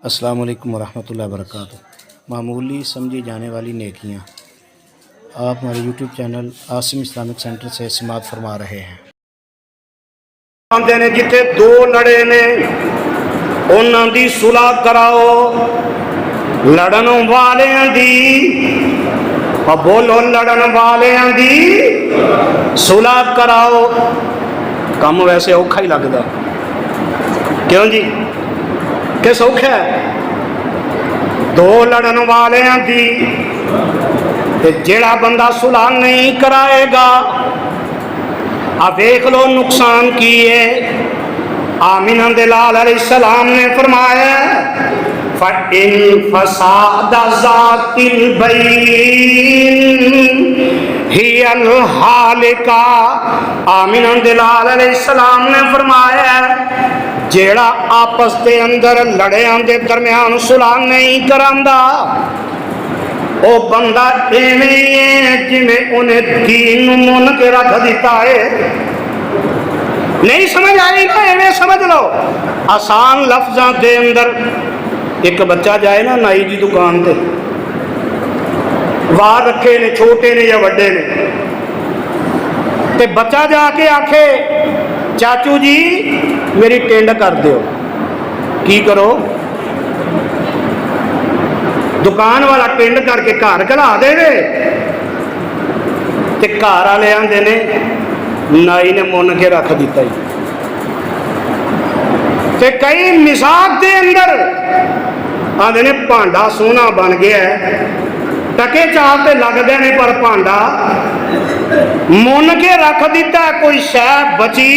السلام علیکم ورحمۃ اللہ وبرکاتہ۔ معمولی سمجھی جانے والی نیکیاں آپ ہمارے YouTube channel Asim Islamic centre سے سماعت فرما رہے ہیں۔ نے جتھے دو لڑے نے انہاں دی صلح کراؤ، لڑن والیاں دی بولو لڑن والیاں دی صلح کراؤ۔ کم ویسے اوکھا ہی لگدا، کیوں جی کہ سوکھا ہے؟ دو لڑن والیاں دی تے جیڑا بندہ صلح نہیں کرائے گا اب دیکھ لو نقصان کی ہے۔ آمینہ دلال علیہ السلام نے فرمایا فَإِن فَسَادَ ذَاتِ الْبَيْنِ ہی الْحَالِقَةُ۔ آمینہ دلال علیہ السلام نے فرمایا جیڑا آپس دے اندر لڑیاں دے درمیان صلح نہیں کراندا او بندہ ایویں ہے جویں انہیں دین من کے رکھ دیتا ہے۔ نہیں سمجھ آئی نا؟ ایویں سمجھ لو، آسان لفظاں دے اندر ایک بچہ جائے نا نائی دی دکان تے، وار رکھے نے چھوٹے نے یا وڈے نے، تے بچہ جا کے آکھے چاچو جی میری ٹینڈ کر دیو، کی کرو؟ دکان والا ٹینڈ کر کے گھر کلا دے تے گھر والے آندے نے نائی نے من کے رکھ دیتا ہی۔ تے کئی مزاق دے اندر آندے نے پانڈا سونا بن گیا ہے، ٹکے چاہ تے لگ دے نے پر پانڈا من کے رکھ دیتا ہے، کوئی شے بچی؟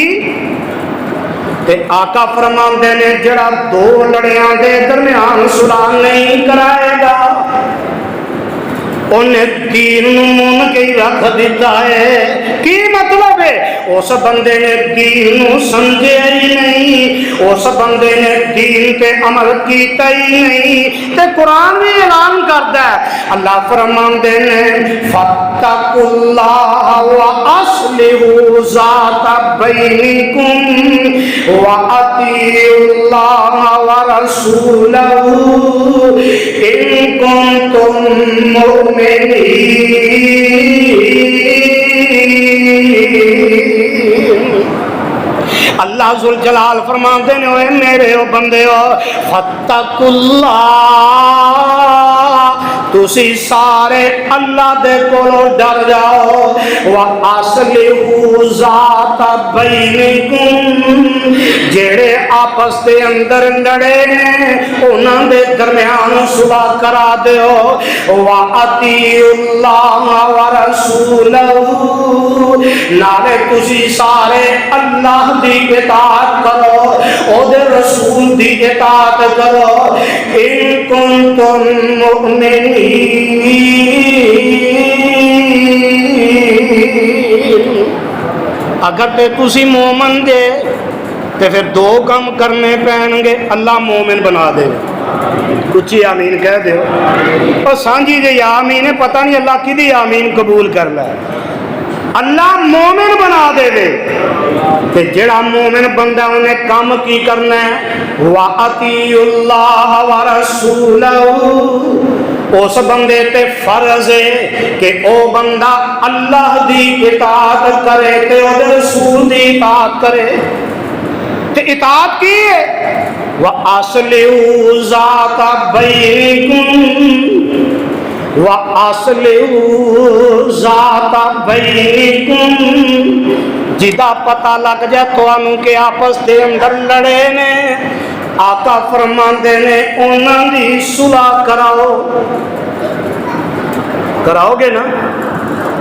تے آقا فرماندے نے جڑا دو لڑیاں دے درمیان صلح نہیں کرائے گا انہیں دین من کے رکھ دیتا ہے۔ کی مطلب ہے؟ اس بندے نے دین سمجھے ہی نہیں، اس بندے نے دین تے عمل کیتا ہی نہیں۔ تے قرآن بھی اعلان کرتا ہے، اللہ فرماندے نے فَاتَّقُوا اللَّهَ وَأَصْلِحُوا ذَاتَ بَيْنِكُمْ وَأَطِیعُوا اللَّهَ وَرَسُولَهُ إِن كُنتُم مُّؤْمِنِينَ۔ اللہ ذوالجلال فرماندے نے اوے میرے او بندے ہو فَاتَّقُوا اللَّهَ، تسی سارے اللہ دے کولوں ڈر جاؤ، وَأَصْلِحُوا ذَاتَ بَيْنِكُمْ، جیڑے آپس دے اندر لڑے ہیں انہاں دے درمیان صلح کرا دیو، وَأَطِیعُوا اللَّهَ وَرَسُولَهُ، نالے تسی سارے اللہ دی اطاعت کرو، او دے رسول دی اطاعت کرو، ان کنتم مؤمنین۔ اگر تے تسی مومن دے تے پھر دو کام کرنے پہن گے، اللہ مومن بنا دے۔ کچھ آمین کہہ دے اور سانجی جی آمین ہے، پتہ نہیں اللہ کی دی آمین قبول کر لے۔ اللہ مومن بنا دے دے تے جڑا مومن بندہ انہیں کام کی کرنا ہے وَأَطِیعُوا اللَّهَ وَرَسُولَهُ، اس بندے تے فرض ہے کہ او بندہ اللہ دی اطاعت کرے تے او رسول دی اطاعت کرے۔ تے اطاعت کی ہے وَأَصْلِحُوا ذَاتَ بَيْنِكُمْ، وَأَصْلِحُوا ذَاتَ بَيْنِكُمْ، جدا پتہ لگ جائے تو انہوں کے آپس دے اندر لڑے نے، آقا فرماندے نے انہاں دی صلح کراؤ۔ کراؤ گے نا؟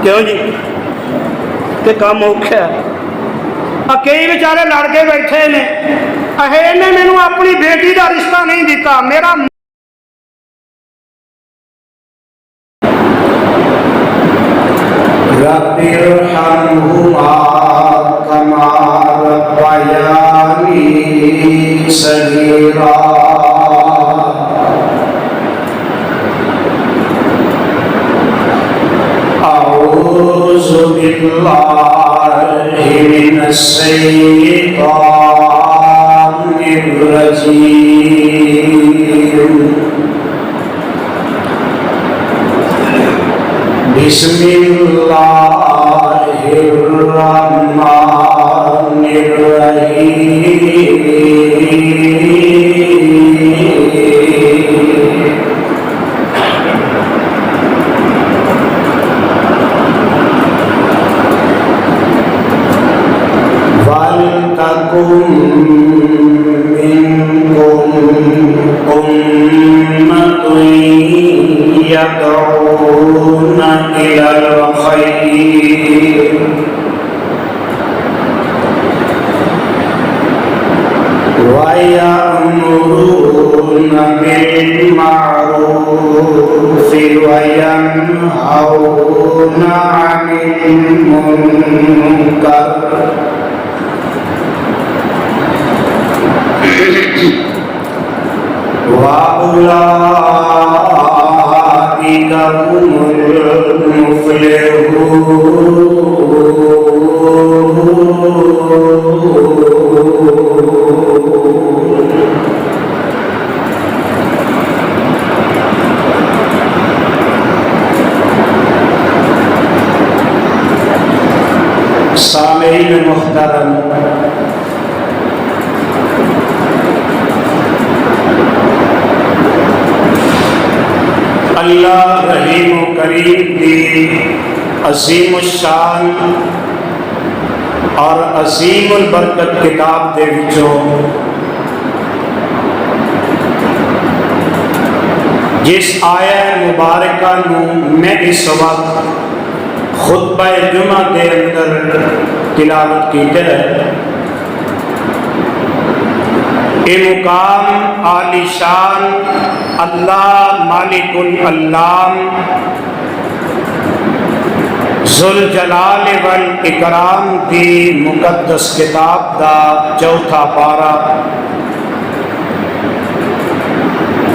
کیوں جی کہ کام اوکھا ہے؟ کئی بیچارے لڑ کے بیٹھے نے، اے نے مینوں اپنی بیٹی دا رشتہ نہیں دیتا، میرا رب ارحمہما کما ربیانی صغیرا۔ اعوذ باللہ من الشیطان الرجیم۔ بسم اللہ الرحمن الرحیم وَلْتَكُن مِّنكُمْ أُمَّةٌ يَدْعُونَ إِلَى الْخَيْرِ وَيَأْمُرُونَ بِالْمَعْرُوفِ وَيَنْهَوْنَ عَنِ الْمُنكَرِ وَأُولَٰئِكَ هُمُ الْمُفْلِحُونَ سامعین محترم، اللہ رحیم و کریم دی عظیم الشان اور عظیم البرکت کتاب دے وچوں جس آیہ مبارکہ نو میں اس وقت خطبہ جمعہ کے اندر تلاوت کیتے ہے، یہ مقام عالی شان اللہ مالک العلام ذوالجلال والاکرام دی مقدس کتاب دا چوتھا پارہ،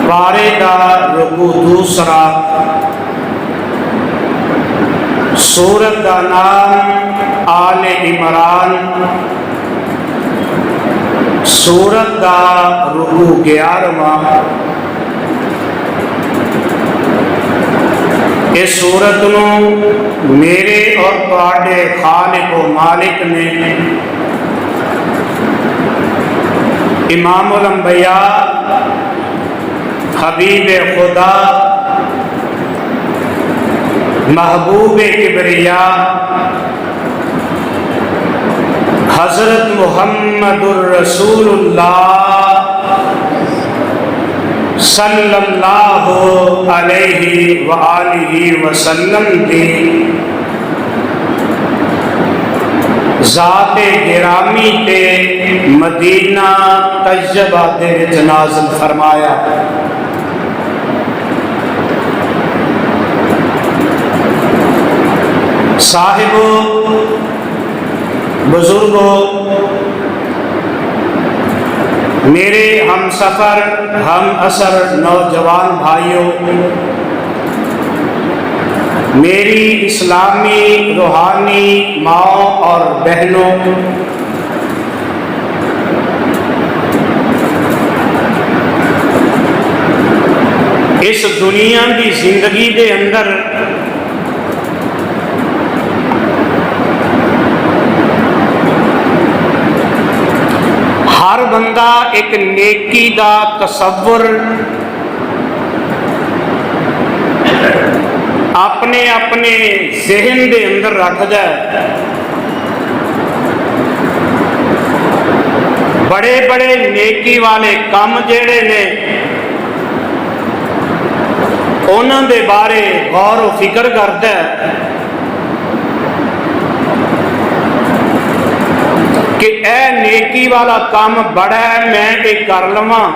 پارے دا رکوع دوسرا، سورت دا نام آل عمران، سورت دا رکوع 11واں۔ اس سورت نو میرے اور تواڈے خالق و مالک نے امام الانبیاء حبیب خدا محبوب کبریا حضرت محمد الرسول اللہ صلی اللہ علیہ وآلہ وسلم دی ذات گرامی تے مدینہ طیبہ دے وچ نازل فرمایا۔ صاحبوں، بزرگوں، میرے ہم سفر ہم اثر نوجوان بھائیوں، میری اسلامی روحانی ماؤں اور بہنوں، اس دنیا کی زندگی دے اندر ہر بندہ ایک نیکی دا تصور اپنے اپنے ذہن دے اندر رکھدا ہے۔ بڑے بڑے نیکی والے کام جڑے نے انہاں دے بارے غور و فکر کردا ہے کہ اے نیکی والا کام بڑا ہے، میں یہ کر لواں،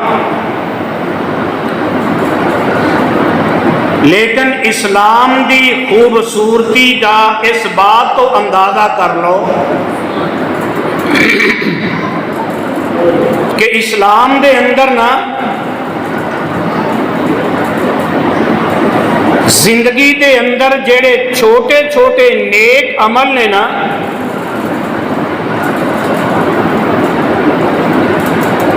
لیکن اسلام دی خوبصورتی دا اس بات تو اندازہ کر لو کہ اسلام دے اندر نا زندگی دے اندر جڑے چھوٹے چھوٹے نیک عمل نے نا،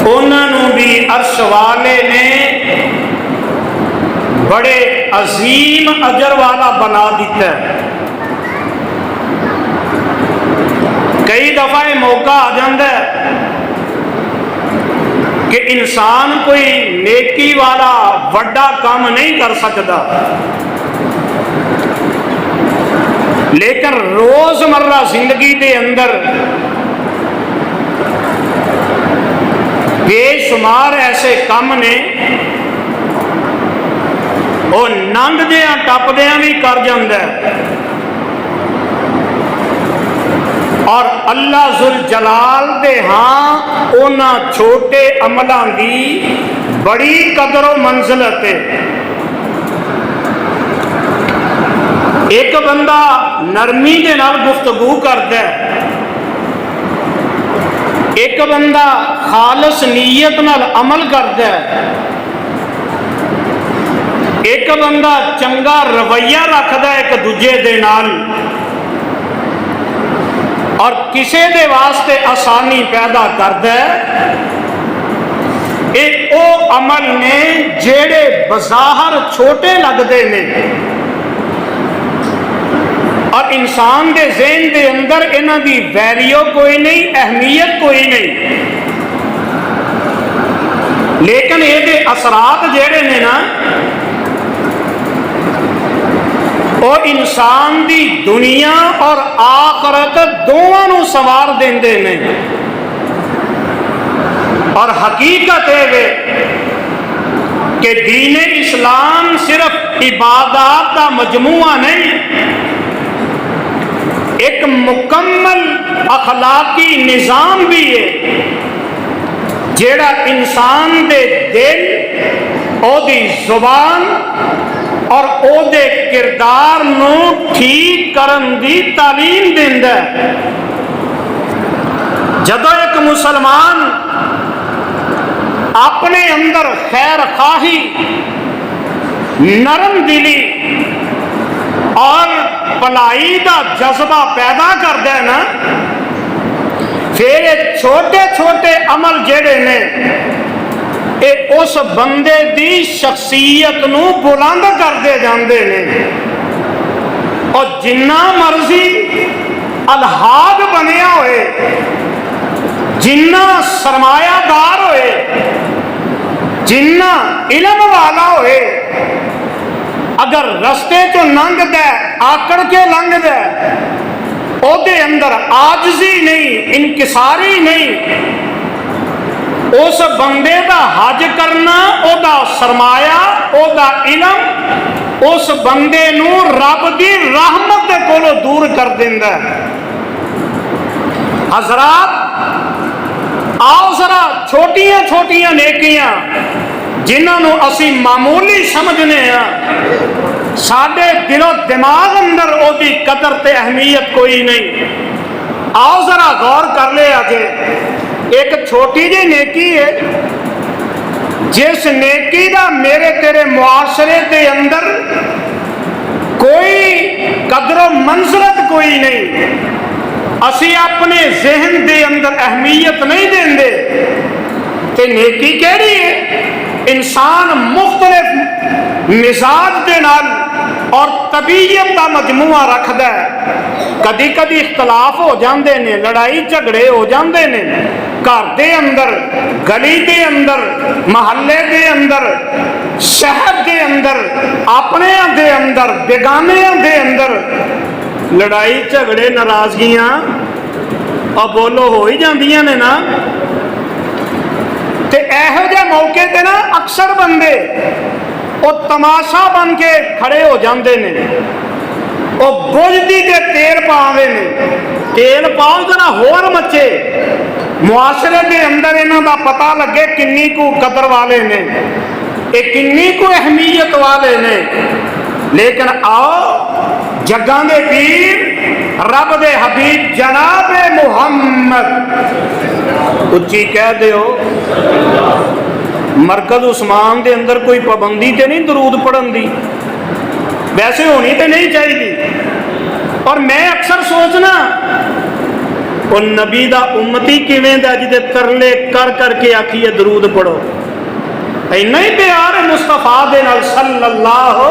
انہوں بھی عرش والے نے بڑے عظیم اجر والا بنا دیتا ہے۔ کئی دفعہ یہ موقع آ جاتا ہے کہ انسان کوئی نیکی والا وڈا کام نہیں کر سکتا، لیکن روزمرہ زندگی دے اندر بے شمار ایسے کام نے وہ لنگدیاں ٹپدیاں بھی کر جاندہ ہے، اور اللہ ذوالجلال دے ہاں اونا چھوٹے عملاں دی بڑی قدر و منزلت ہے۔ ایک بندہ نرمی دے نال گفتگو کرتا ہے، ایک بندہ خالص نیت نال عمل کرتا ہے، ایک بندہ چنگا رویہ رکھتا ہے ایک دوجے دے نال، اور کسے دے واسطے آسانی پیدا کرتا ہے۔ ایک او عمل نے جیڑے بظاہر چھوٹے لگتے نے، اور انسان دے ذہن دے اندر انہاں دی ویلیو کوئی نہیں، اہمیت کوئی نہیں، لیکن یہ دے اثرات جیڑے نے نا وہ انسان دی دنیا اور آخرت دونوں نو سوار دیندے نے۔ اور حقیقت ہے کہ دین اسلام صرف عبادات کا مجموعہ نہیں، ایک مکمل اخلاقی نظام بھی ہے جیڑا انسان دے دل، او دی زبان اور او دے کردار نو ٹھیک کرن دی تعلیم دیندا ہے۔ جدو ایک مسلمان اپنے اندر خیر خواہی، نرم دلی اور بھلائی دا جذبہ پیدا کرتا ہے نا، پھر چھوٹے چھوٹے عمل جڑے نے اے اس بندے دی شخصیت نو بلند کرتے جاندے نے، اور جنہ مرضی الحاق بنیا ہوئے، جنہ سرمایہ دار ہوئے، جنہ علم والا ہوئے، اگر رستے تو لنگ دے آکڑ کے لنگ دے، او دے اندر عاجزی نہیں، انکساری نہیں، اس بندے دا حج کرنا، او دا سرمایہ، او دا علم اس بندے نو رب دی رحمت دے کولو دور کر دیندا ہے۔ حضرات آؤ ذرا چھوٹیاں چھوٹیاں نیکیاں جنہاں نو اسی معمولی سمجھنے ہیں، ساڈے دل و دماغ اندر او دی قدر تے اہمیت کوئی نہیں۔ آؤ ذرا غور کر لے آگے، ایک چھوٹی جی نیکی ہے جس نیکی دا میرے تیرے معاشرے دے اندر کوئی قدر و منزلت کوئی نہیں، اسی اپنے ذہن دے اندر اہمیت نہیں دیندے، تے نیکی کیڑی ہے؟ انسان مختلف مزاج دے نال اور طبیعت کا مجموعہ رکھدا ہے، کدی کدی اختلاف ہو جاندے نے، لڑائی جھگڑے ہو جاندے نے، گھر دے اندر، گلی دے اندر، محلے دے اندر، شہر دے اندر، اپنے دے اندر، بیگانیاں دے اندر لڑائی جھگڑے ناراضگیاں اور بولو ہو ہی جاندیاں نے نا۔ تے ایہو جے موقع تے نا اکثر بندے وہ تماشا بن کے کھڑے ہو جاندے نے، وہ بجدی تے تیل پاوے نے، تیل پاؤ ذرا ہور مچے، معاشرے دے اندر انہاں دا پتہ لگے کنی کو قدر والے نے، اے کنی کو اہمیت والے نے۔ لیکن آؤ جگاں دے پیر رب دے حبیب جناب محمد اچھی کہہ دیو، مرکز عثمان دے اندر کوئی پابندی تے نہیں درود پڑھن دی، ویسے ہونی تے نہیں چاہیے۔ اور میں اکثر سوچنا وہ نبی دا امتی کیویں دا جدے ترلے کر کر کے آکھیے درود پڑھو، ਇੰਨਾ ਹੀ ਪਿਆਰ ਹੈ ਮੁਸਤਫਾ ਦੇ ਨਾਲ ਸੱਲੱਲਾਹੁ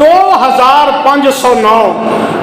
2509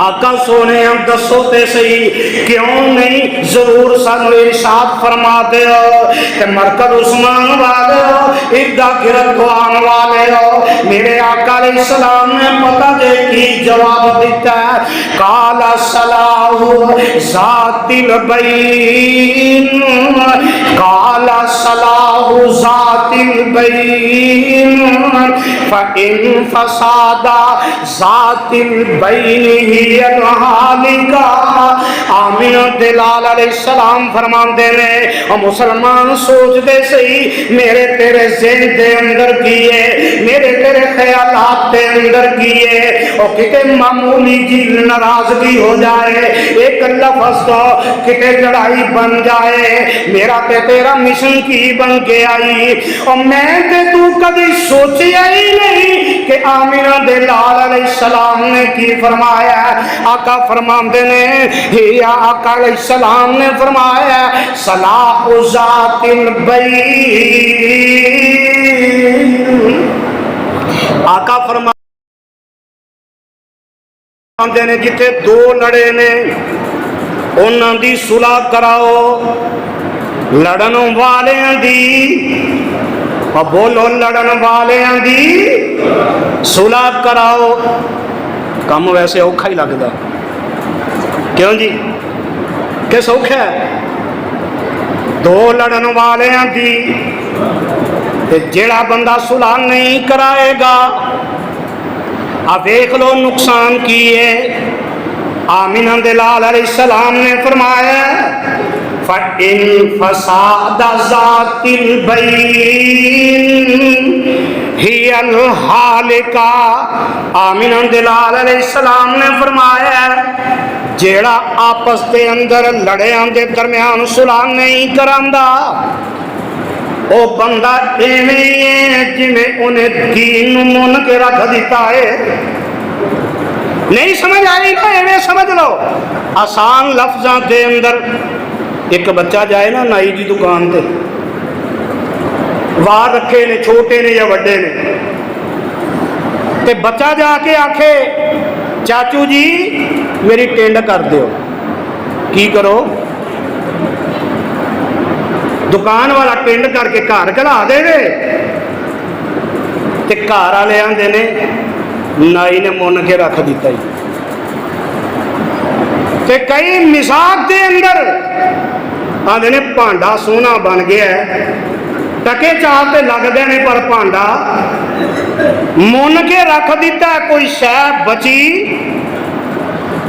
آقا سونے ہم دسو تے صحیح کیوں نہیں ضرور سانو ارشاد فرما دے ہو کہ مرکز عثمان والے ہو ادھا گردوان والے ہو میرے آقا علیہ السلام نے پتہ دے کی جواب دیتا ہے قال صلاح ذات البین قال صلاح ذات البین فإن فساد ذات البین ہی الحالکہ آمین دلال علیہ السلام فرمان دینے اور مسلمان سوچ دے صحیح میرے تیرے ذہن دے اندر کیے میرے تیرے خیالات دے اندر کیے اور کتے معمولی جی ناراضگی ہو جائے ایک لفظ تو کتے لڑائی بن جائے میرا تے تیرا مشن کی بن کے آئی اور میں تے تو کبھی سوچی آئی نہیں کہ آمینہ دلال علیہ السلام نے کی فرمایا آقا فرماندے نے یا آقا علیہ السلام نے فرمایا صلاح ذات البین آقا فرماندے نے جتے دو لڑے نے انہاں دی صلح کراؤ لڑن والیاں دی اور بولو لڑن والیاں دی صلح کراؤ کام ویسے اوکھا ہی لگدا کیوں جی کہ سوکھا ہے دو لڑن والیاں دی جیڑا بندہ صلح نہیں کرائے گا اب دیکھ لو نقصان کیے آمینہ دلال علیہ السلام نے فرمایا فَإِن فَسَادَ ذَاتِ الْبَيْنِ ہی الْحَالِکَ آمینہ دلال علیہ السلام نے فرمایا جیڑا آپس دے اندر لڑیاں دے درمیان صلح نہیں کراندا او بندہ ایویں جویں انہیں دین من کے رکھ دیتا ہے نہیں سمجھ آئی نا ایویں سمجھ لو آسان لفظاں دے اندر ایک بچہ جائے نا نائی دی دکان تے وار رکھے نے چھوٹے نے یا وڈے نے تے بچہ جا کے آکھے چاچو جی میری ٹینڈ کر دیو کی کرو دکان والا ٹینڈ کر کے گھر کلا دے دے تے گھر والے آندے نے نائی نے من کے رکھ دیتا ہی تے کئی مساق دے اندر آندے نے پانڈا سونا بن گیا ہے ٹکے چار تے لگ دے نے پر پانڈا من کے رکھ دیتا ہے کوئی شے بچی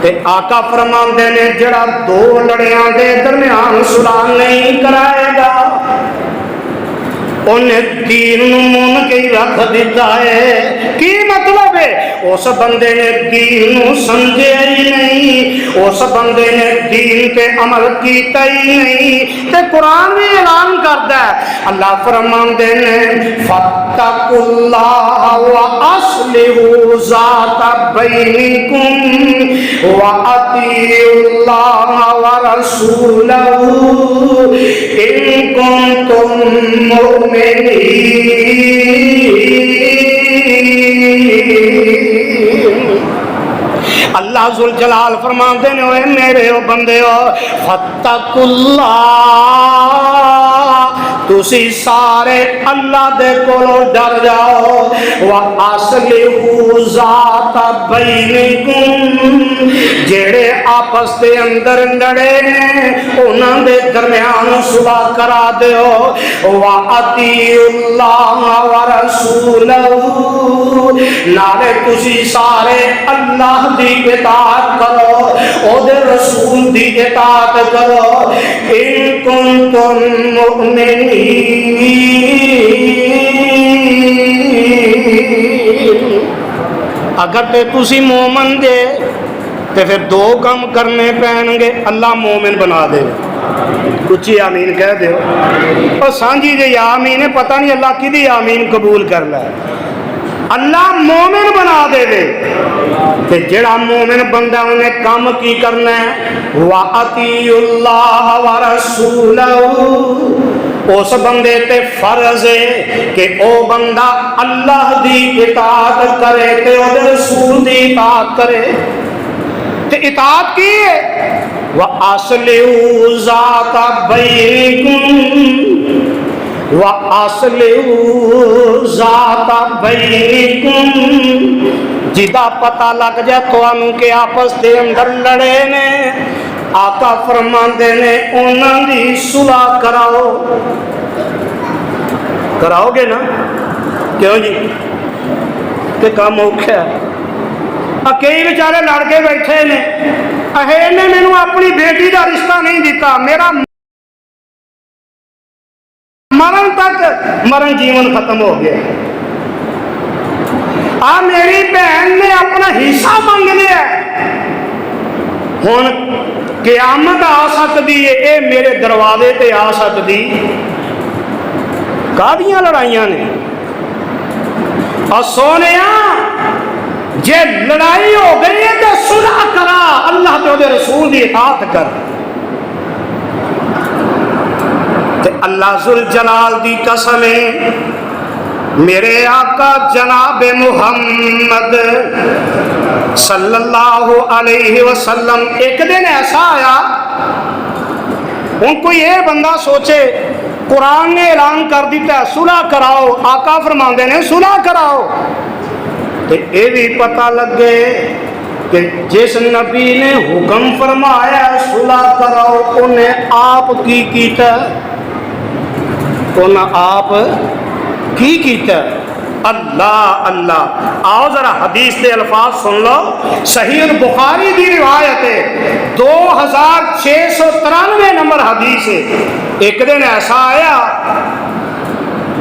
تے آقا فرماندے نے جڑا دو لڑیاں دے درمیان صلح نہیں کرائے گا انہیں دین من کے رکھ دیتا ہے کی مطلب ہے اس بندے نے دین سمجھے ہی نہیں اس بندے نے دین تے عمل کیتا ہی نہیں تے قرآن بھی اعلان کرتا ہے اللہ فرماندے نے فاتقوا اللہ واصلحوا ذات بینکم واطیعوا اللہ ورسولہ ان کنتم اللہ ذوالجلال فرماتے ہیں اوے میرے او بندے ہو فاتقوا اللہ تسی سارے اللہ دے کولو ڈر جاؤ وَأَصْلِحُوا ذَاتَ بَيْنِكُمْ جڑے آپس دے اندر لڑے انہاں دے درمیان صلح کرا دیو وَأَطِیعُوا اللَّهَ وَرَسُولَهُ نالے تسی سارے اللہ دی اطاعت کرو او دے رسول دی اطاعت کرو ان کنتم مؤمنین اگر تے تسی مومن دے تے پھر دو کام کرنے پہن گے اللہ مومن بنا دے کچھ آمین کہہ دے اور سانجی جے آمین پتہ نہیں اللہ کی دی آمین قبول کر لے اللہ مومن بنا دے دے تے جڑا مومن بندہ انہیں کام کی کرنا ہے وَأَطِیعُوا اللَّهَ وَرَسُولَهُ اس بندے تے فرض ہے کہ او بندہ اللہ دی اطاعت کرے تے او رسول دی اطاعت کرے تے اطاعت کی ہے وَأَصْلِحُوا ذَاتَ بَيْنِكُمْ وَأَصْلِحُوا ذَاتَ بَيْنِكُمْ جدا پتہ لگ جائے تانوں کہ آپس دے اندر لڑے نے آقا فرماندے نے انہاں دی صلح کراؤ کراؤ گے نا کیوں جی کہ کام اوکھا ہے کئی بیچارے لڑ کے بیٹھے نے نے مینوں اپنی بیٹی کا رشتہ نہیں دیتا میرا مرن تک مرن جیون ختم ہو گیا میری بہن نے اپنا حصہ منگ لیا ہوں قیامت آ سکتی ہے اے میرے دروازے تے آ سکتی کادیاں لڑائیاں نے اور سونے جے لڑائی ہو گئی ہے تو صلح کرا اللہ تے دے رسول دی اطاعت کر تے اللہ ذوالجلال دی قسم ہے میرے آقا جناب محمد صلی اللہ علیہ وسلم ایک دن ایسا آیا ان کو یہ بندہ سوچے قرآن نے اعلان کر دیتا ہے صلح کراؤ آقا فرماندے نے صلح کراؤ تو یہ بھی پتہ لگ گئے کہ جس نبی نے حکم فرمایا صلح کراؤ انہیں آپ کی کیتا انہیں آپ کی کیتا اللہ اللہ آؤ ذرا حدیث دے الفاظ سن لو صحیح البخاری دی روایت ہے 2693 نمبر حدیث ہے ایک دن ایسا آیا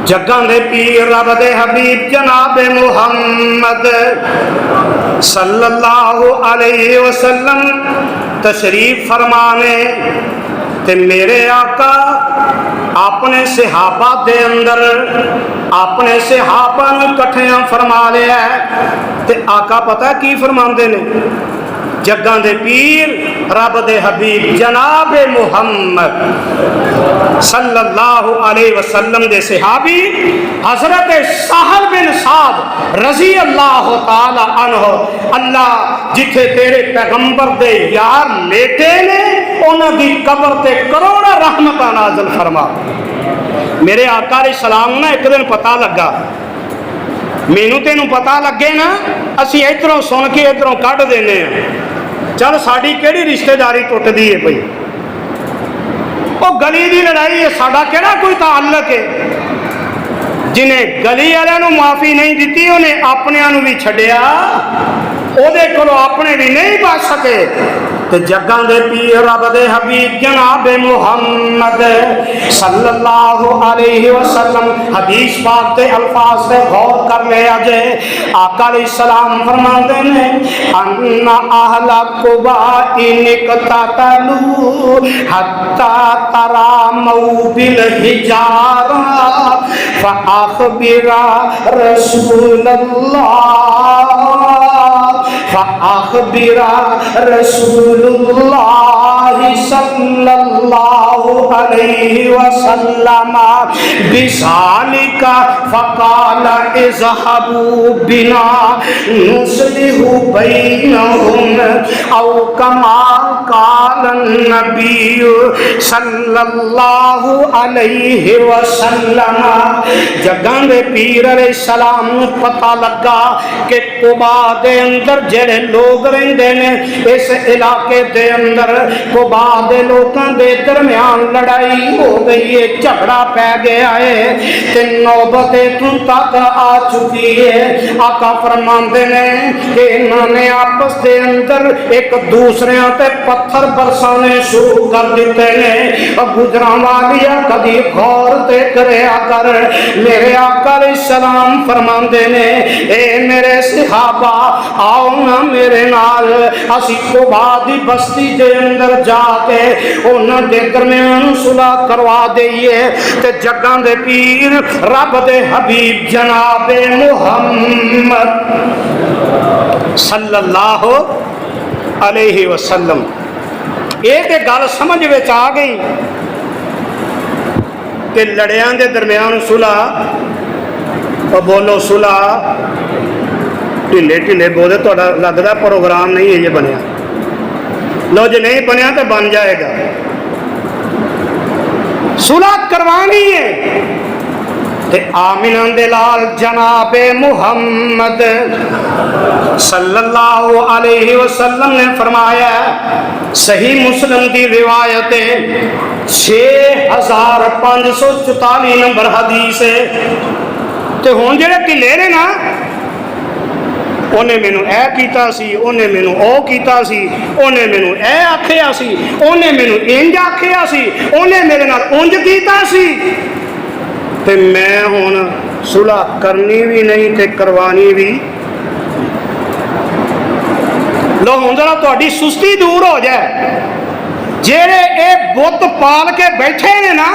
جگاں دے پیر رب دے حبیب جناب محمد صلی اللہ علیہ وسلم تشریف فرمانے تے میرے آقا اپنے صحابہ دے اندر اپنے صحابہ نے کٹھیاں فرما لیا ہے تے آقا پتہ کی فرماندے نے جگاں دے پیر رب دے حبیب جناب محمد صلی اللہ علیہ وسلم دے صحابی حضرت سہل بن سعد رضی اللہ تعالی عنہ اللہ جتھے تیرے پیغمبر دے یار لیٹے نے انہاں دی قبر تے کروڑا رحمت نازل فرما میرے آقا علیہ السلام نے ایک دن پتہ لگا مینوں تینوں پتہ لگے نا اسی ادھروں سن کے ادھروں کڈ دینے ہیں چل ساڈی کیڑی رشتہ داری ٹوٹدی ہے بھئی وہ گلی دی لڑائی ہے ساڈا کیڑا کوئی تعلق ہے جنہیں گلی والے نو معافی نہیں دیتی انہیں اپنے نو بھی چھڈیا او دے کولو اپنے بھی نہیں بچ سکے تو جگاں دے پیر رب دے حبیب جناب محمد صلی اللہ علیہ وسلم حدیث پاک دے الفاظ سے غور کر لے اجے آقا علیہ السلام فرماندے نے ان اہل قباء نقتتلوا حتی تراموا بالحجارہ فاخبر رسول اللہ فأخبر رسول اللہ صلی اللہ علیہ وسلم بذالک فقال اذهبوا بنا نصلح بینہم او کما قال النبی صلی اللہ علیہ وسلم جگاں دے پیر علیہ السلام پتہ لگا کہ قبا دے اندر جڑے لوگ رہندے نے اس علاقے دے اندر قبا دے لوکاں دے درمیان لڑائی ہو گئی ہے جھگڑا پہ گیا ہے تے نوبت اتوں تک آ چکی ہے آقا فرماندے نے کہ انہوں نے آپس دے اندر ایک دوسرے تے پتھر برسانے شروع کر دیتے نے گجراں والیا کبھی غور تے کریا کر میرے آقا علیہ السلام فرماندے نے اے میرے صحابہ آؤ نا میرے نال اسی قبا دی بستی دے اندر جا کے انہاں دے درمیان صلح کروا دئیے تے جگاں دے پیر رب دے حبیب جناب محمد صلی اللہ علیہ وسلم یہ تے گل سمجھ وچ آ گئی کہ لڑیاں دے درمیان صلح اور بولو صلح ڈھلے ڈھلے بولے تو لگتا پروگرام نہیں ہے یہ بنیا لو جی نہیں بنیا تو بن جائے گا، صلح کروانی ہے۔ تے آمنہ دے لال جناب محمد صلی اللہ علیہ وسلم نے فرمایا، صحیح مسلم کی روایت ہے، 6544 نمبر حدیث ہے۔ تے ہون جڑے ٹھلے نے نا، انہیں مینوں اے کیتا سی، انہیں مینوں او کیتا سی، انہیں مینوں اے آکھیا سی، انہیں مینوں انج آکھیا سی، انہیں میرے نال انج کیتا سی، تے میں ہن صلح کرنی بھی نہیں تے کروانی بھی۔ لو ہن ذرا تہاڈی سستی دور ہو جائے، جڑے اے بت پال کے بیٹھے نے نا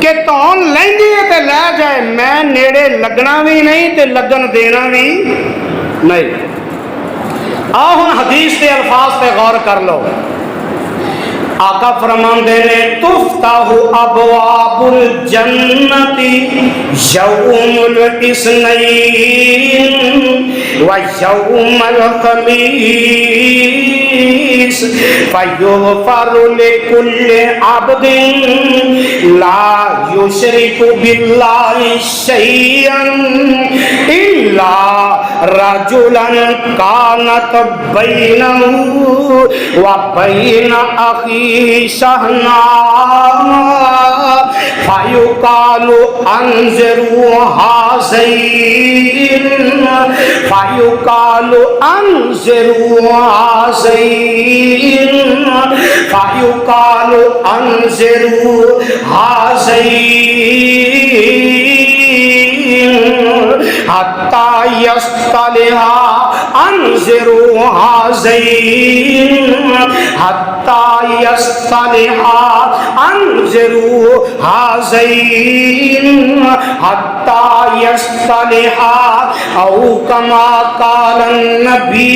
کہ تون لیندی ہے تے لے جائے، میں نیڑے لگنا بھی نہیں تے لگن دینا بھی نہیں۔ آؤ ہن حدیث کے الفاظ پہ غور کر لو۔ آقا فرماندے نے تفتح ابواب الجنت یوم الاثنین و یوم الخمیس فیغفر لکل عبد لا یشرک باللہ شیئا الا رجلا کانت بینہ و بین اخی شہنا فیقال انظروا حاذین فیقال انظروا حاذین فیقال انظروا حاذین حتی یصطلح انظروا حاذین حتی یصطلح انظروا حاذین حتی یصطلح او کما قال النبی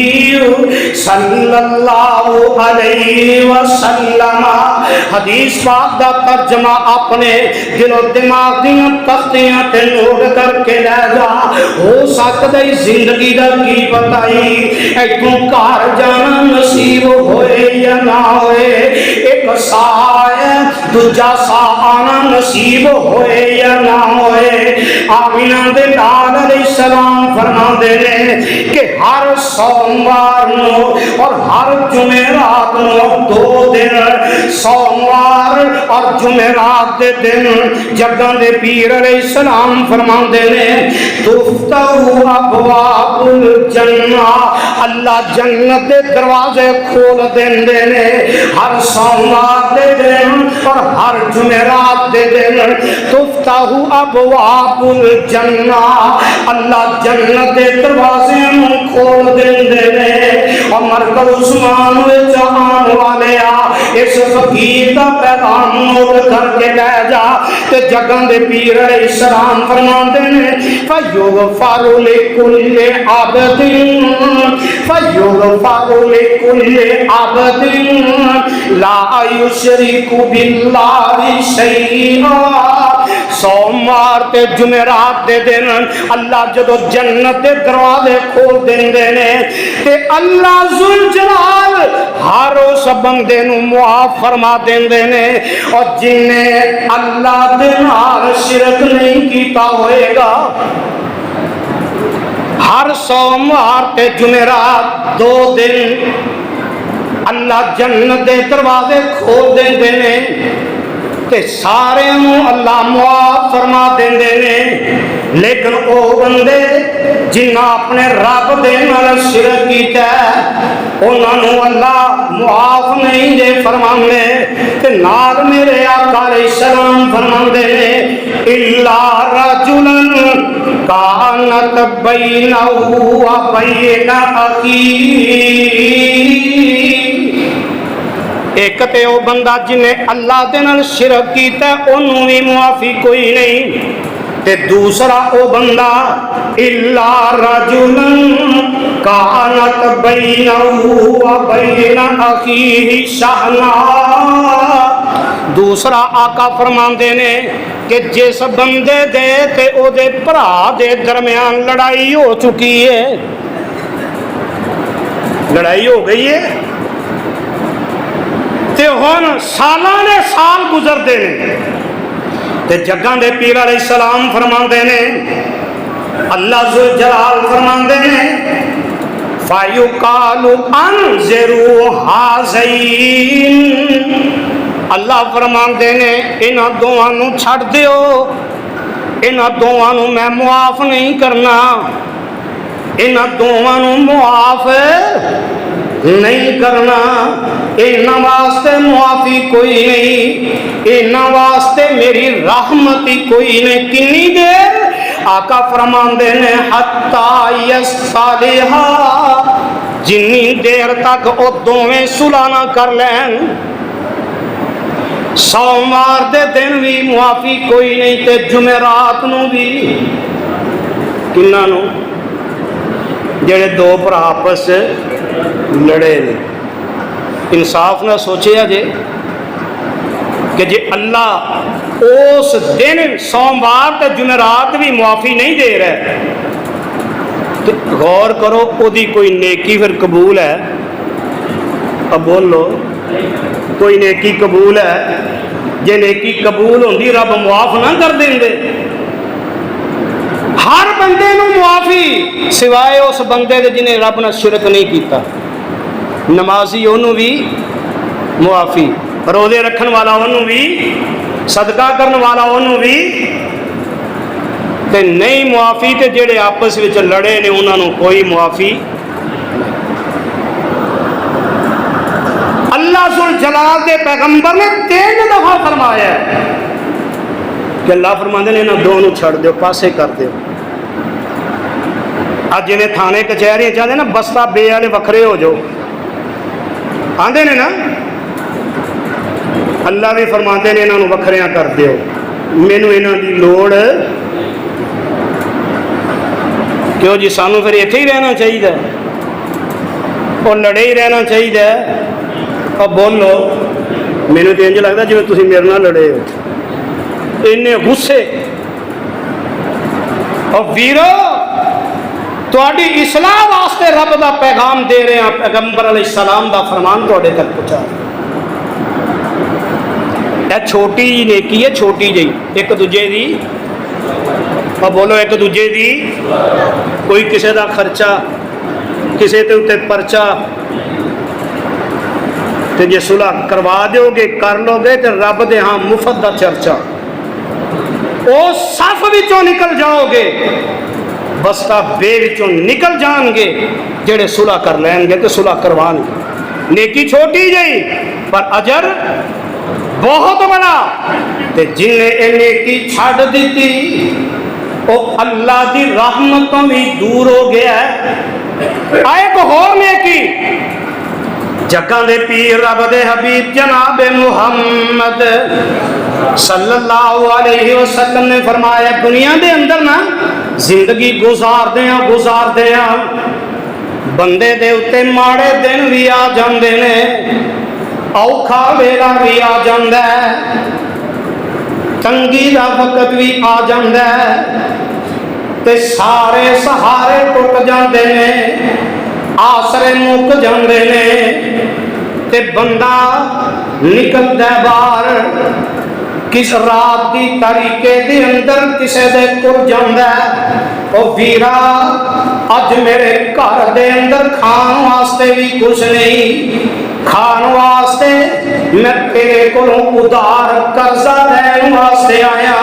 صلی اللہ علیہ وسلم۔ حدیث پاک دا ترجمہ اپنے دل و دماغ دیاں تختیاں تے نوٹ کر کے لے جا، ہو سکتا ہے زندگی دا کی بتائی ایتوں کار جانا نصیب ہوئے یا نہ ہوئے، ایک سائے دوجا سا آنا نصیب ہوئے یا نہ ہوئے۔ آمینہ دے لال علیہ السلام فرما دے نے کہ ہر سوموار نو اور ہر جمعرات نو 2 دن، سوموار اور جمعرات دے دن جگہ دے پیر علیہ السلام فرما دے نے تفتح ابواب الجنہ، اللہ جنت دے دروازے کھول دے نے ہر سوموار دے دن اور ہر جمعرات دے دن۔ تفتح ابواب الجنہ، اللہ جنت دے دروازے کھول دے نے۔ اور مرکز عثمان وچ آن والے اس فقیر دا پیغام نوٹ کر کے لے جا تے جگہ دے پیر علیہ السلام فرماندے نے فیغفر لکل عبد فیغفر لکل عبد لا یشرک باللہ شیئا۔ سوموار تے جمعرات دے دن اللہ جدو جنت دے دروازے کھول دیندے نے تے اللہ ذوالجلال ہر اس بندے نو معاف فرما دیندے نے، اور جن نے اللہ دے نال شرک نہیں کیتا ہوئے گا ہر سوموار تے جمعرات 2 دن اللہ جنت دے دروازے کھول دیندے نے تے سارے اللہ معاف فرما دیندے نے۔ لیکن او بندے جنہاں اپنے رب دے نال شرک کیتا ہے انہاں نوں اللہ معاف نہیں دے فرماندے تے نال میرے آقا علیہ السلام فرماندے نے الا رجلا کانت بینہ و بین اخیہ۔ ایک تے او بندہ جنہیں اللہ دے نال شرک کیتا انہوں بھی معافی کوئی نہیں، تے دوسرا او بندہ الا رجلا کانت بینہ و بین اخیہ شحنہ۔ دوسرا آقا فرماندے نے کہ جس بندے دے تے او دے بھرا دے درمیان لڑائی ہو چکی ہے، لڑائی ہو گئی ہے تے ہن سالاں دے سال گزرتے ہیں تے جگاں دے پیر علیہ السلام فرماندے نے اللہ ذوالجلال فرماندے نے فَيُقَالُ أَنذِرُوا هَٰذَيْنِ اللہ فرماندے نے انہاں دوواں نوں چھڈ دیو، انہاں دوواں نوں میں معاف نہیں کرنا، انہاں دوواں نوں معاف نہیں کرنا، انہاں واسطے معافی کوئی نہیں، انہاں واسطے میری رحمت ہی کوئی نہیں۔ کنی دیر؟ آقا فرماندے نے حتی یصطلحا، جنی دیر تک او دوویں صلح نہ کر لین۔ سوموار دے دن بھی معافی کوئی نہیں تے جمعرات نو بھی۔ کناں نو؟ جڑے دو بھرا آپس لڑے نے۔ انصاف نہ سوچیا جے کہ جے اللہ اس دن سوموار تے جمعرات بھی معافی نہیں دے رہا تو غور کرو او دی کوئی نیکی پھر قبول ہے؟ اب بول لو کوئی نیکی قبول ہے؟ جے نیکی قبول ہوندی رب معاف نہ کر دیں دے؟ ہر بندے نو معافی سوائے اس بندے دے جنہیں رب نے شرک نہیں کیتا۔ نمازی انہوں بھی معافی، روزے رکھن والا انہوں بھی، صدقہ کرن والا انہوں بھی، تے نہیں معافی تے جڑے آپس وچ لڑے نے انہوں نے کوئی معافی۔ اللہ ذوالجلال دے پیغمبر نے 3 دفعہ فرمایا ہے کہ اللہ فرماندے نے انہوں دونوں چھڑ دیو، پاسے کر دیو۔ آج جنہیں تھانے کچہریاں چاہتے نا بستہ بے والے وکھرے ہو جاؤ آندے نے نا، اللہ بھی فرماندے نے انہوں وکھریاں کر دیو، مینوں انہوں دی لوڑ کیوں جی؟ سانوں پھر ایتھے ہی رہنا چاہیے اور لڑے ہی رہنا چاہیے؟ اب بولو مینوں تو انج لگتا جی تسی میرے نال لڑے ہو، انے غصے۔ اور ویرو تہاڈی اصلاح واسطے رب دا پیغام دے رہے ہیں، پیغمبر علیہ السلام دا فرمان تہاڈے تک پہنچا۔ اے چھوٹی جی نیکی ہے، چھوٹی جی، ایک دوجے دی، اور بولو ایک دوجے دی، کوئی کسے دا خرچہ، کسے تے اتے پرچہ، تے جے صلح کروا دیو گے کر لو گے تے رب دے ہاں مفت دا چرچا، او صف وچوں نکل جاؤ گے، بستہ بے وچوں نکل جان گے جڑے صلح کر لین گے تے صلح کروان گے۔ نیکی چھوٹی جئی پر اجر بہت بڑا، تے جن نے اے نیکی چھڈ دیتی او اللہ دی رحمتوں بھی دور ہو گیا ہے۔ ایک اور نیکی جگاں دے پیر رب دے حبیب جناب محمد صلی اللہ علیہ وسلم نے فرمایا دنیا دے اندر نا زندگی گزار دیاں بندے دے اتے ماڑے دن بھی آ جاندے نے، اوکھا ویلا بھی آ جاندا ہے، تنگی دا وقت بھی آ جاندا ہے، تے سارے سہارے ٹوٹ جاندے نے، آسرے مک جاندے نے، تے بندہ نکلدا باہر کس رات دی تاریکے دے اندر کسے دے کر جاندا ہے، او ویرا اج میرے گھر دے اندر کھان واسطے بھی کچھ نہیں، کھان واسطے میں تیرے کولوں ادھار قرضہ لین واسطے آیا،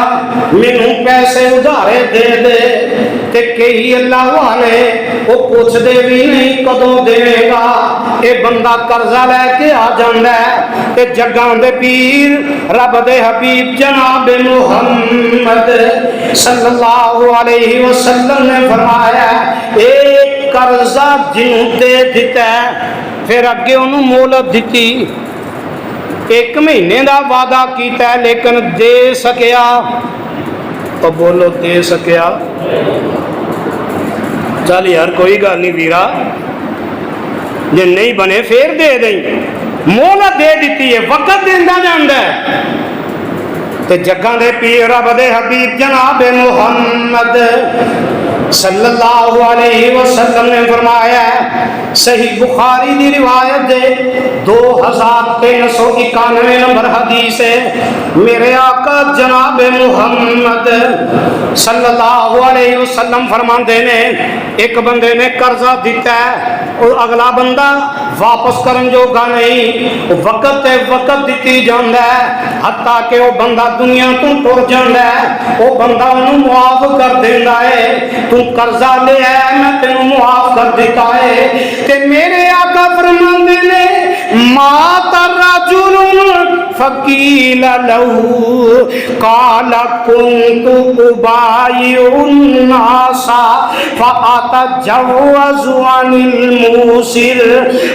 مینوں پیسے ادھارے دے دے، تے کئی اللہ والے وہ پوچھ دے بھی نہیں کدوں دے گا، اے بندہ قرضہ لے کے آ جاندا ہے، تے جگاں دے پیر رب دے حبیب جناب محمد صلی اللہ علیہ وسلم نے فرمایا ایک قرضہ جنوں دے دیتا ہے پھر اگے انہوں مہلت دیتی، 1 مہینے دا وعدہ کیتا ہے لیکن دے سکیا، تو بولو دے سکیا؟ چل یار کوئی گل نہیں ویرا، جے نہیں بنے پھر دے دیں، مہلت دے دیتی ہے، وقت دینا جاندا ہے۔ تے جگاں دے پیر رب دے حبیب جناب محمد صلی اللہ علیہ وسلم نے فرمایا، صحیح بخاری دی روایت دے 2391 نمبر حدیث ہے، میرے آقا جناب محمد صلی اللہ علیہ وسلم فرماندے نے ایک بندے نے قرضہ دیتا ہے اور اگلا بندہ واپس کرن جوگا نہیں، وقت تے وقت دیتی جاندا ہے، حتیٰ کہ وہ بندہ دنیا تو ٹر جاندا ہے، وہ بندہ انہوں معاف کر دیندا ہے، تو قرضہ لے ہے میں تینوں معاف کر دیتا ہے۔ تے میرے آقا فرماندے نے مات الرجل فقیل لہو قال کنت ابایع الناس فاتجوز عن الموسر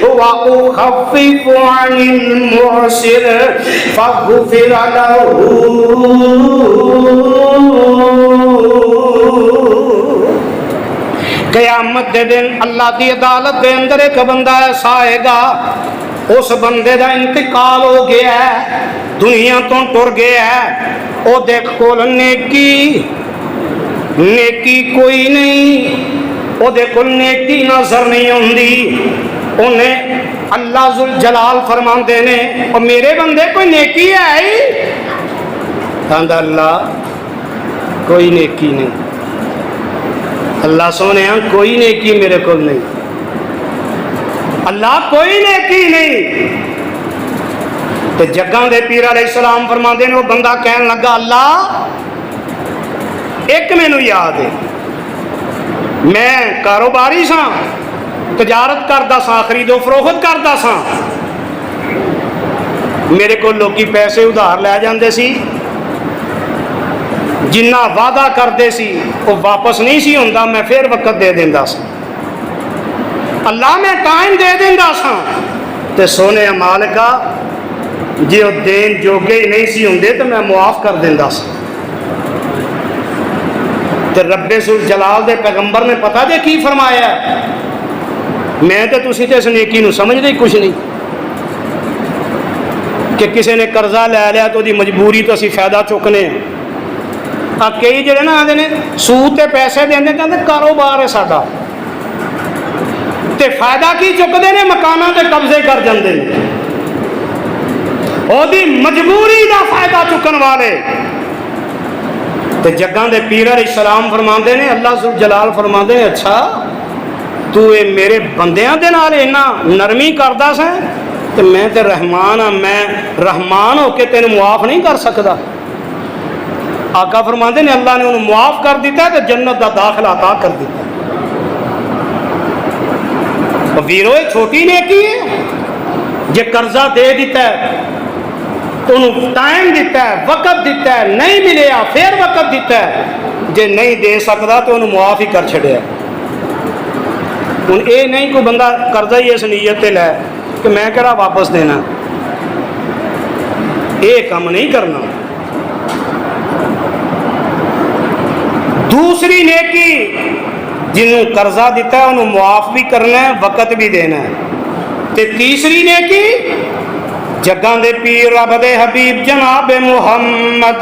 واخفف عن المعسر فغفر له۔ قیامت دے دن اللہ دی عدالت دے اندر ایک بندہ ایسا آئے گا، اس بندے دا انتقال ہو گیا ہے، دنیا تو ٹر گیا ہے، او دیکھ کول نیکی کوئی نہیں، او دیکھ کول نیکی نظر نہیں ہوندی، انہیں اللہ ذوالجلال فرماندے نے اور میرے بندے کوئی نیکی ہے ہی؟ کہندا اللہ کوئی نیکی نہیں، اللہ سونے ہاں کوئی نیکی میرے کو نہیں، اللہ کوئی نیکی نہیں۔ تو جگاں دے پیر علیہ السلام فرماندے نے وہ بندہ کہن لگا اللہ ایک مینوں یاد ہے، میں کاروباری ساں، تجارت کردا ساں، خرید و فروخت کردا ساں، میرے کو لوکی پیسے ادھار لے جاندے سی، جنہ وعدہ کردے سی وہ واپس نہیں سی ہوندا، میں پھر وقت دے دیندا سا، اللہ میں ٹائم دے دیندا سا، تے سونے مالکا جی وہ دین جوگے ہی نہیں سی ہوندے تو میں معاف کر دیندا سا۔ تے رب ذوالجلال دے پیغمبر نے پتہ دے کی فرمایا، میں تے تسی تے اس نیکی نو سمجھدے ہی کچھ نہیں کہ کسی نے قرضہ لے لیا تو دی مجبوری تو اسی فائدہ چکنے ہیں۔ کئی جڑے نا آدھے نے سود تے پیسے دیندے کہندے کاروبار ہے ساڈا، تے فائدہ کی چکدے نے مکاناں تے قبضے کر جاندے نے، او دی مجبوری دا فائدہ چکن والے۔ تے جگاں دے پیر علیہ السلام فرماندے نے اللہ ذوالجلال فرماندے نے اچھا تو اے میرے بندیاں دے نال اینا نرمی کردا سیں تے میں تے رحمان ہاں، میں رحمان ہو کے تینوں معاف نہیں کر سکدا۔ آقا فرماندے نے اللہ نے انہوں معاف کر دیتا ہے تو جنت دا داخلہ عطا کر دیتا ہے۔ ویرو چھوٹی نیکی ہے، جے قرضہ دے دیتا ہے تو انہوں ٹائم دیتا ہے، وقت دیتا ہے، نہیں ملیا پھر وقت دیتا ہے، جے نہیں دے سکتا تو انہوں معاف ہی کر چھڑیا۔ اے نہیں کوئی بندہ قرضہ ہی اس نیت تے لے کہ میں کہڑا واپس دینا، اے کام نہیں کرنا۔ دوسری نیکی جنہوں قرضہ دیتا ہے انہوں معاف بھی کرنا ہے، وقت بھی دینا ہے۔ تے تیسری نیکی جگاں دے پیر رب دے حبیب جناب محمد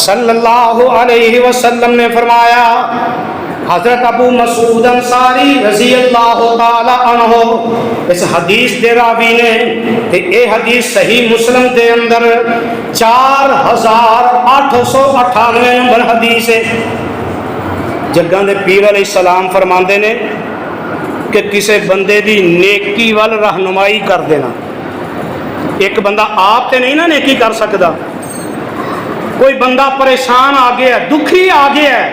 صلی اللہ علیہ وسلم نے فرمایا، حضرت ابو مسعود انصاری رضی اللہ تعالی عنہ اس حدیث دے راوی نے، تے اے حدیث صحیح مسلم دے اندر 4898 نمبر حدیث ہے۔ جگاں دے پیر علیہ السلام فرماندے نے کہ کسے بندے دی نیکی وال رہنمائی کر دینا۔ ایک بندہ آپ تے نہیں نا نیکی کر سکتا، کوئی بندہ پریشان آ گیا ہے، دکھی آ گیا ہے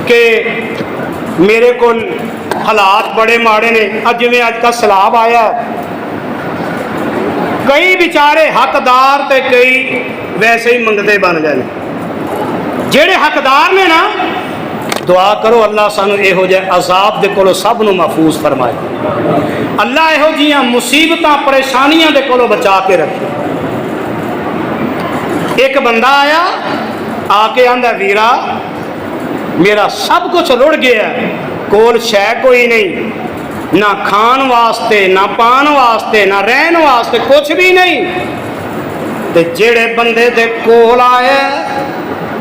کہ میرے کو حالات بڑے ماڑے نے، اج میں اج کا سیلاب آیا ہے، کئی بیچارے حقدار تے کئی ویسے ہی منگتے بن گئے، جہے حقدار نے نا دعا کرو اللہ سانو یہو جہ عذاب دے کولو سب نو محفوظ فرمائے، اللہ یہو جیاں مصیبتاں پریشانیاں دے کولو بچا کے رکھے۔ ایک بندہ آیا آ کے آندا ویرا میرا سب کچھ رڑ گیا ہے، کول شے کوئی نہیں، نہ کھان واسطے نہ پان واسطے نہ رہن واسطے کچھ بھی نہیں۔ تے جڑے بندے دے کول آئے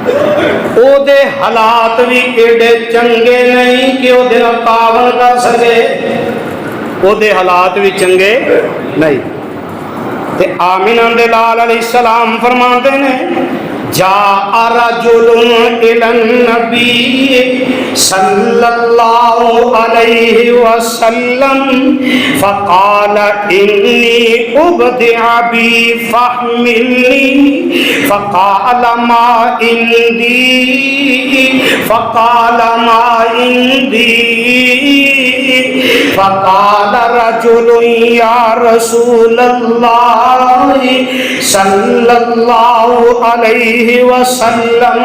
او دے حالات بھی ایڈے چنگے نہیں کہ او دے نال تعاون کر سکے، او دے حالات بھی چنگے نہیں۔ تے آمنہ دے لال علیہ السلام فرماتے ہیں جاء رجل الى النبی صلی اللہ علیہ وسلم فقال انی ابدع بی فاحملنی فقال ما عندی فقال ما عندی فقال رجل یا رسول اللہ صلی اللہ علیہ وسلم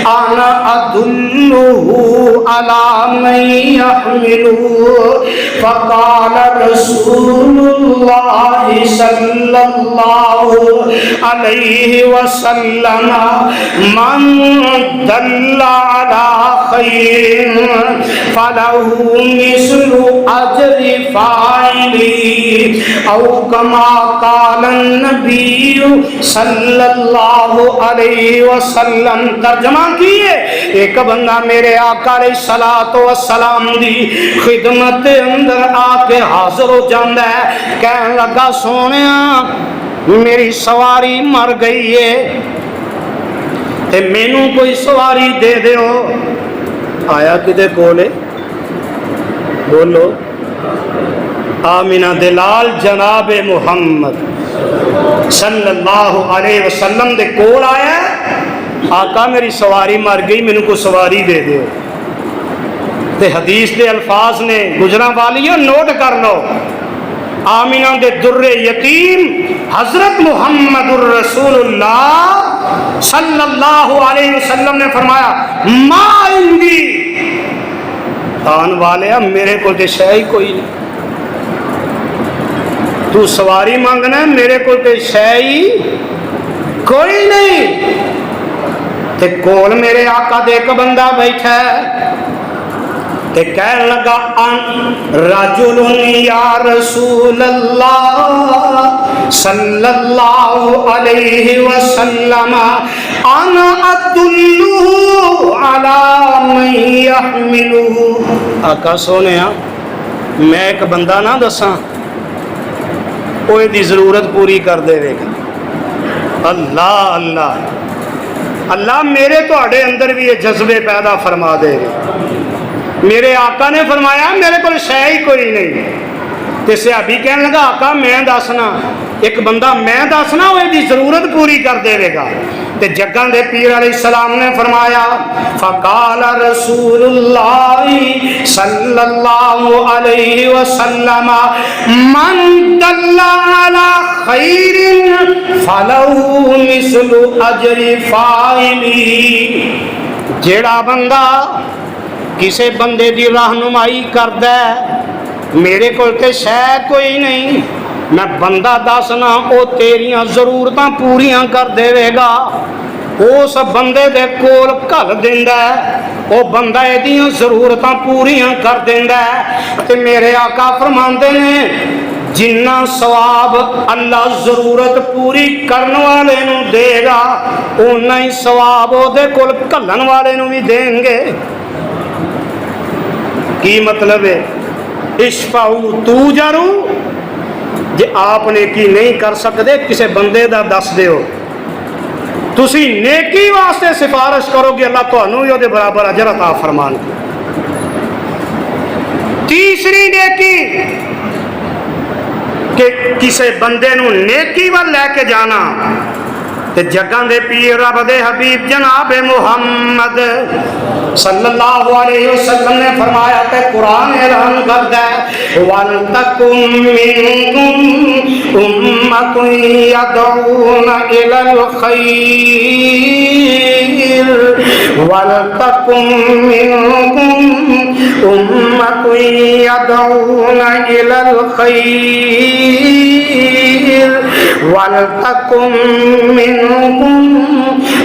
انا ادلہ علی من یحملہ فقال رسول اللہ صلی اللہ علیہ وسلم من دل علی خیر فلہ مثل اجر فاعلی او کما قال النبی صلی اللہ علیہ وسلم۔ ترجمہ کیے ایک بندہ میرے آقا علیہ الصلوۃ والسلام دی خدمت اندر آ کے حاضر ہو جاندہ ہے، کہنے لگا سونیا میری سواری مر گئی ہے تے مینوں کوئی سواری دے دیو۔ آیا کدے کولے بولو آمنہ دلال جناب محمد صلی اللہ علیہ وسلم دے کول آیا آقا میری سواری مر گئی مینوں کو سواری دے دیو۔ تے حدیث دے الفاظ نے گزراں والیوں نوٹ کر لو، آمنہ دے در یتیم حضرت محمد الرسول اللہ صلی اللہ علیہ وسلم نے فرمایا ما عندی، آن والے میرے کو تے شے ہی کوئی نہیں، تو سواری مانگنا ہے میرے کو تے شے ہی کوئی نہیں۔ تے کول میرے آقا دے ایک بندہ بیٹھا ہے تے کہنے لگا ان رجل یا رسول اللہ صلی اللہ علیہ وسلم انا ادلہ علی من یحملہ۔ آقا سونیا میں ایک بندہ نہ دساں وہ دی ضرورت پوری کر دے گا۔ اللہ اللہ اللہ میرے تواڈے اندر بھی یہ جذبے پیدا فرما دے گا۔ میرے آقا نے فرمایا میرے کو شے ہی کوئی نہیں، تے صحابی کہنے لگا آقا میں دسنا، ایک بندہ میں دسنا وہ دی ضرورت پوری کر دے گا۔ تے جگاں دے پیر علیہ السلام نے فرمایا فقال رسول اللہ صلی اللہ علیہ وسلم من دل علی خیر فلہ مثل اجر فاعلی۔ جیڑا بندہ کسے بندے دی رہنمائی کردہ ہے میرے کو تے شے کوئی نہیں، میں بندہ دسنا او تیریاں ضرورتاں پوریاں کر دے گا، اس بندے دے کول گھل دیندا ہے، او بندہ ایدیاں ضرورتاں پوریاں کر دیندا ہے۔ تے میرے آقا فرماندے نے جنہ ثواب اللہ ضرورت پوری کرن والے نو دے گا اونا ہی ثواب او دے کول گھلن والے نو بھی دیں گے۔ کی مطلب ہے اشفعوا توجروا، جے آپ نیکی نہیں کر سکتے کسے بندے دا دس دیو، تسی نیکی واسطے سفارش کرو گے اللہ تانوں ہی دے برابر اجر عطا فرمان۔ تیسری نیکی کہ کسے بندے نو نیکی وال لے کے جانا، تے جگاں دے پیر رب دے حبیب جناب محمد صلی اللہ علیہ وسلم نے فرمایا کہ قرآن اعلان کردا ہے وَلْتَكُن مِّنكُمْ أُمَّةٌ يَدْعُونَ إِلَى الْخَيْرِ وَلْتَكُن مِّنكُمْ أُمَّةٌ يَدْعُونَ إِلَى الْخَيْرِ وَلْتَكُن مِّنكُمْ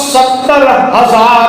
70,000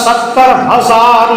70,000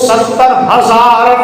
70,000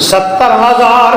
70,000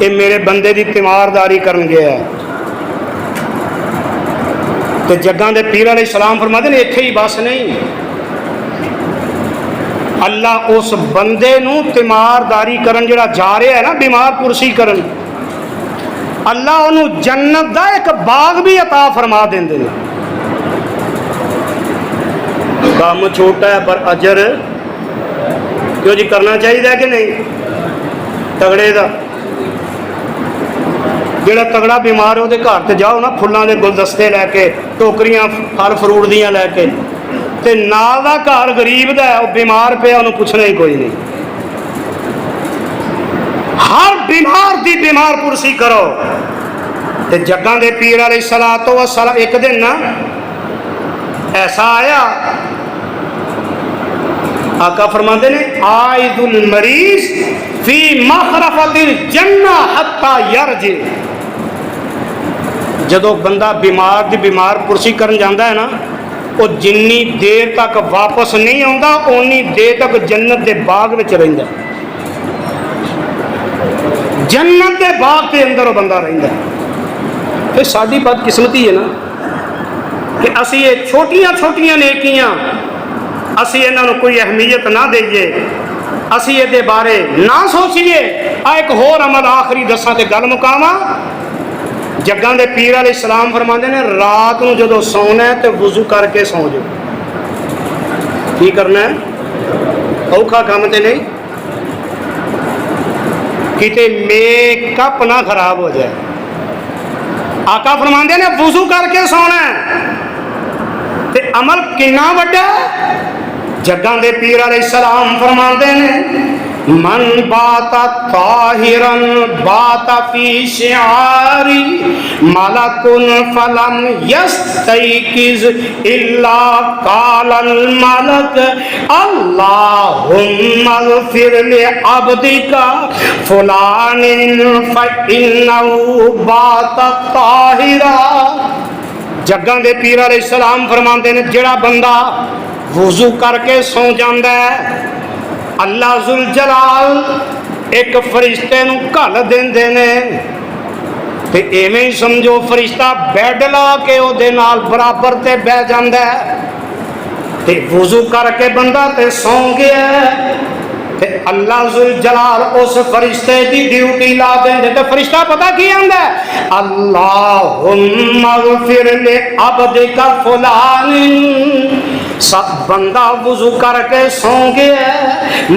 یہ میرے بندے دی تیمارداری کرن گیا ہے. تو جگاں دے پیر علیہ السلام فرماتے ہیں اتھے ہی بس نہیں، اللہ اس بندے نو تیمارداری کرن جڑا جا رہا ہے نا بیمار پرسی کرن، اللہ انہوں جنت دا ایک باغ بھی عطا فرما دیں دے. کام چھوٹا ہے پر اجر کیوں جی کرنا چاہیے کہ نہیں؟ تگڑے دا جڑا تگڑا بیمار ہے وہ گھر تے جاؤ نا، پھلاں دے گلدستے لے کے، ٹوکریاں پھل فروٹ دیاں لے کے، تے نال دا گھر غریب دا ہے وہ بیمار پیا انہوں پوچھنا ہی کوئی نہیں. ہر بیمار دی بیمار پرسی کرو. تے جگاں دے پیر علیہ السلام ایک دن نا ایسا آیا، آقا فرماتے نے عائد المریض فی مخرفۃ الجنہ حتی یرجع. جدو بندہ بیمار دی بیمار پرسی کرن جاندہ ہے نا، وہ جنی دیر تک واپس نہیں آندا اونی دیر تک جنت دے باغ وچ رہندا، جنت دے باغ کے اندر وہ بندہ رہندا. پھر ساری بد قسمتی ہے نا کہ اسی یہ چھوٹیاں چھوٹیاں نیکیاں اسی انہوں کوئی اہمیت نہ دئیے، اسی یہ دے بارے نہ سوچیے. ایک ہور عمل آخری دساں تے گل مکاواں. جگاں دے پیر علیہ السلام فرماندے نے رات نو جدو سونا ہے تے وضو کر کے سو جاؤ. کی کرنا ہے؟ اوکھا کام تے نہیں، کتے میک اپ نہ خراب ہو جائے. آقا فرماندے نے وضو کر کے سونا ہے تے عمل کنا وڈا ہے. جگاں دے پیر علیہ السلام فرماندے نے من بات طاہرا بات فی شعاری ملک فلم یستیقظ الا قال الملک اللہم اغفر لعبدک فلان فإنہ بات طاہرا. جگاں دے پیر علیہ السلام فرماندے نے جڑا بندہ وضو کر کے سو جاندہ ہے اللہ ذوالجلال ایک فرشتے نو گھل دیندے نے تے ایویں سمجھو فرشتہ بیڈ لا کے او دے نال برابر تے بہ جاندا ہے. تے وضو کر کے بندہ تے سو گیا ہے تے اللہ ذوالجلال اس فرشتے دی ڈیوٹی لا دیندے. تے فرشتہ پتہ کی آندا ہے اللہم اغفر لعبدک فلان. سب بندہ وضو کر کے سو گیا،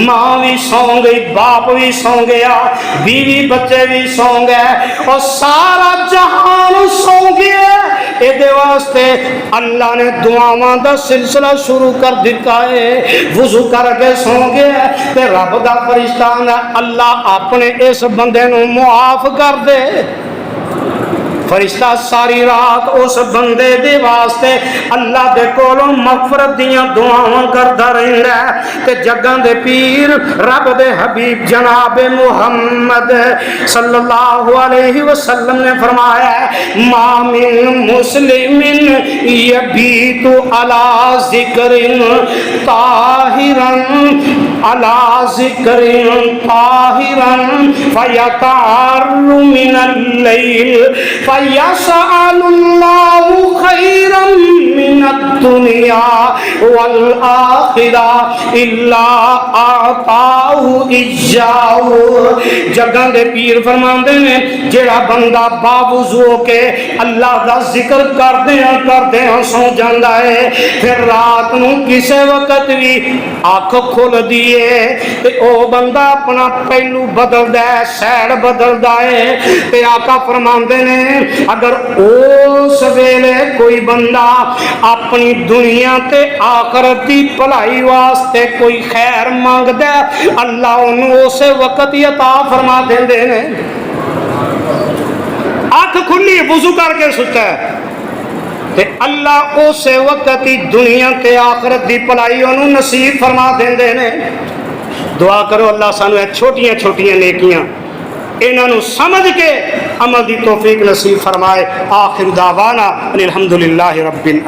ماں بھی سو گئی، باپ بھی سو گیا، بیوی بچے بھی سو گئے اور سارا جہان سو گیا. یہ واسطے اللہ نے دعاواں دا سلسلہ شروع کر دیتا ہے. وضو کر کے سو گیا تے رب دا فرشتہ نے اللہ اپنے اس بندے نو معاف کر دے. فرشتہ ساری رات اس بندے دے واسطے اللہ دے کولوں مغفرت دیاں دعاواں کردا رہندا ہے. تے جگاں دے پیر رب دے حبیب جناب محمد صلی اللہ علیہ وسلم نے فرمایا ہے ما من مسلم یبیت علی ذکر طاہرا علی ذکر طاہرا فیتعر من اللیل فَيَسْأَلُ اللَّهُ خَيْرًا مِّنَ الدُّنْيَا وَالْآخِرَةِ إِلَّا أَعْطَاهُ إِيَّاهُ. جگاں دے پیر فرماندے نے جڑا بندہ باوضو کے اللہ دا ذکر کردیاں سو جاندا ہے پھر رات نو کسے وقت بھی آنکھ کھل دیے تے او بندہ اپنا پہلو بدلدا ہے، سیڑ بدلدا ہے. تے آقا فرماندے نے اگر اس ویلے کوئی بندہ اپنی دنیا تے آخرت دی بھلائی واسطے کوئی خیر مانگدا ہے اللہ انہوں اسے وقت ہی عطا فرما دیندے نے. آنکھ کھلی وضو کر کے ستا ہے تے اللہ اسے وقت ہی دنیا تے آخرت دی بھلائی انہوں نصیب فرما دیندے نے. دعا کرو اللہ سانو چھوٹیاں چھوٹیاں نیکیاں انہاں نو سمجھ کے عمل دی توفیق نصیب فرمائے. آخر دعوانا الحمدللہ رب العالمین.